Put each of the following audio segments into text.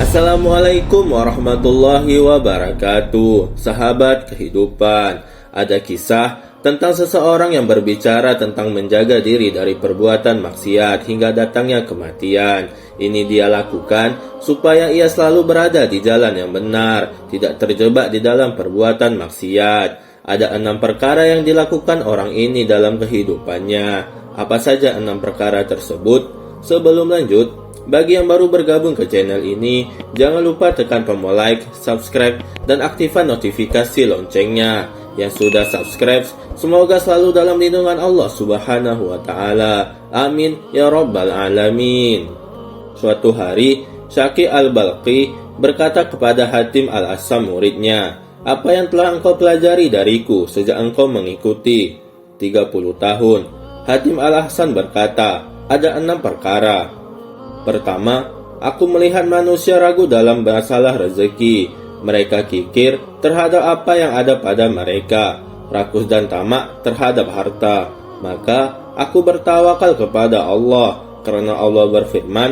Assalamualaikum warahmatullahi wabarakatuh. Sahabat kehidupan, ada kisah tentang seseorang yang berbicara tentang menjaga diri dari perbuatan maksiat hingga datangnya kematian. Ini dia lakukan supaya ia selalu berada di jalan yang benar, tidak terjebak di dalam perbuatan maksiat. Ada 6 perkara yang dilakukan orang ini dalam kehidupannya. Apa saja 6 perkara tersebut? Sebelum lanjut, bagi yang baru bergabung ke channel ini, jangan lupa tekan tombol like, subscribe, dan aktifkan notifikasi loncengnya. Yang sudah subscribe, semoga selalu dalam lindungan Allah Subhanahu wa Ta'ala. Amin ya Rabbal Alamin. Suatu hari, Syaqi al-Balqi berkata kepada Hatim al-Assam muridnya, "Apa yang telah engkau pelajari dariku sejak engkau mengikuti 30 tahun?" Hatim al-Hasan berkata, "Ada 6 perkara. Pertama, aku melihat manusia ragu dalam masalah rezeki. Mereka kikir terhadap apa yang ada pada mereka, rakus dan tamak terhadap harta. Maka aku bertawakal kepada Allah, karena Allah berfirman,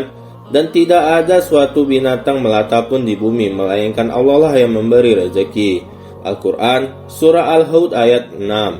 dan tidak ada suatu binatang melata pun di bumi, melainkan Allah lah yang memberi rezeki." Al-Quran, Surah Al-Hud ayat 6.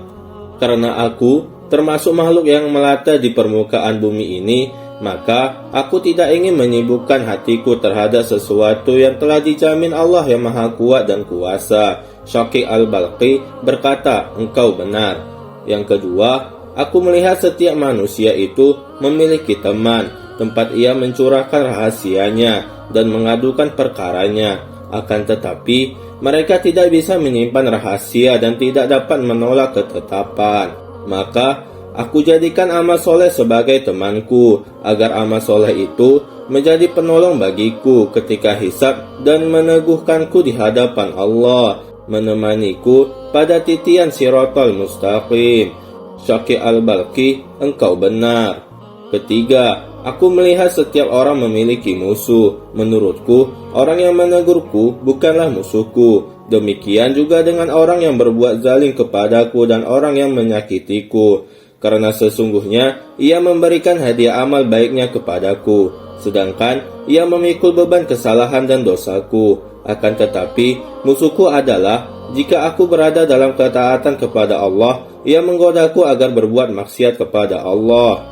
Karena aku termasuk makhluk yang melata di permukaan bumi ini, maka aku tidak ingin menyibukkan hatiku terhadap sesuatu yang telah dijamin Allah yang maha kuat dan kuasa. Syaqi al-Balqi berkata, "Engkau benar." Yang kedua, aku melihat setiap manusia itu memiliki teman, tempat ia mencurahkan rahasianya dan mengadukan perkaranya. Akan tetapi, mereka tidak bisa menyimpan rahasia dan tidak dapat menolak ketetapan. Maka aku jadikan amal soleh sebagai temanku, agar amal soleh itu menjadi penolong bagiku ketika hisab dan meneguhkanku di hadapan Allah, menemaniku pada titian Siratal Mustaqim. Syaqi al-Balqi, engkau benar. Ketiga, aku melihat setiap orang memiliki musuh. Menurutku, orang yang menegurku bukanlah musuhku. Demikian juga dengan orang yang berbuat zalim kepadaku dan orang yang menyakitiku. Karena sesungguhnya ia memberikan hadiah amal baiknya kepadaku, sedangkan ia memikul beban kesalahan dan dosaku. Akan tetapi musuhku adalah, jika aku berada dalam ketaatan kepada Allah, ia menggodaku agar berbuat maksiat kepada Allah.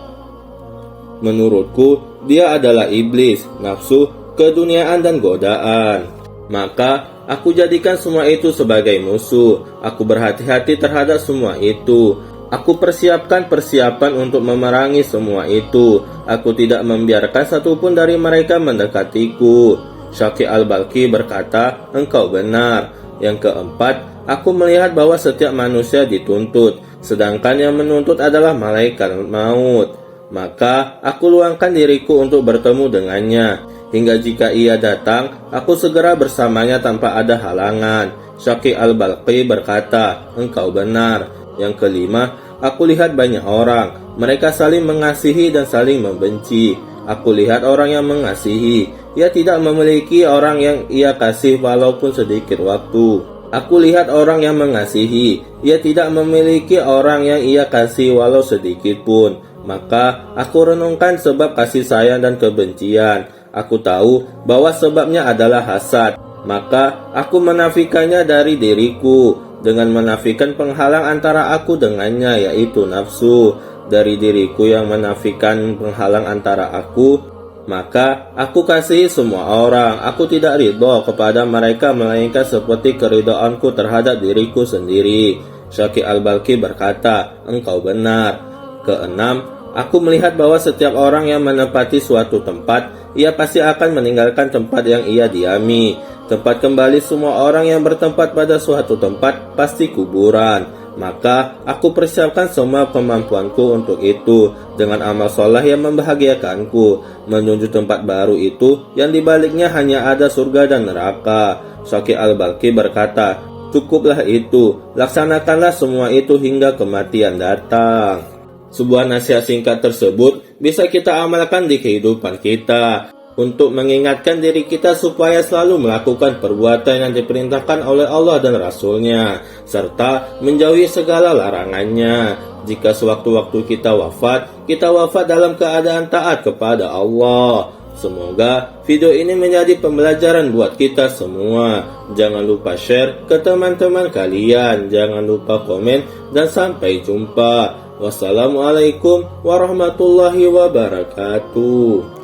Menurutku, dia adalah iblis, nafsu, keduniaan dan godaan. Maka aku jadikan semua itu sebagai musuh. Aku berhati-hati terhadap semua itu. Aku persiapkan persiapan untuk memerangi semua itu. Aku tidak membiarkan satupun dari mereka mendekatiku. Syaqi al-Balqi berkata, engkau benar. Yang keempat, aku melihat bahwa setiap manusia dituntut, sedangkan yang menuntut adalah malaikat maut. Maka aku luangkan diriku untuk bertemu dengannya, hingga jika ia datang, aku segera bersamanya tanpa ada halangan. Syaqi al-Balqi berkata, engkau benar. Yang kelima, aku lihat banyak orang, mereka saling mengasihi dan saling membenci. Aku lihat orang yang mengasihi, ia tidak memiliki orang yang ia kasih walaupun sedikit waktu. Aku lihat orang yang mengasihi, ia tidak memiliki orang yang ia kasih walau sedikit pun. Maka aku renungkan sebab kasih sayang dan kebencian. Aku tahu bahwa sebabnya adalah hasad. Maka aku menafikannya dari diriku dengan menafikan penghalang antara aku dengannya, yaitu nafsu. Dari diriku yang menafikan penghalang antara aku, maka aku kasihi semua orang. Aku tidak ridho kepada mereka melainkan seperti keridoanku terhadap diriku sendiri. Syaqi al-Balqi berkata, engkau benar. Keenam, aku melihat bahwa setiap orang yang menempati suatu tempat, ia pasti akan meninggalkan tempat yang ia diami. Tempat kembali semua orang yang bertempat pada suatu tempat pasti kuburan. Maka aku persiapkan semua kemampuanku untuk itu dengan amal soleh yang membahagiakanku, menuju tempat baru itu yang dibaliknya hanya ada surga dan neraka. Syaqi al-Balqi berkata, cukuplah itu, laksanakanlah semua itu hingga kematian datang. Sebuah nasihat singkat tersebut bisa kita amalkan di kehidupan kita untuk mengingatkan diri kita supaya selalu melakukan perbuatan yang diperintahkan oleh Allah dan Rasul-Nya, serta menjauhi segala larangannya. Jika sewaktu-waktu kita wafat dalam keadaan taat kepada Allah. Semoga video ini menjadi pembelajaran buat kita semua. Jangan lupa share ke teman-teman kalian. Jangan lupa komen dan sampai jumpa. Wassalamualaikum warahmatullahi wabarakatuh.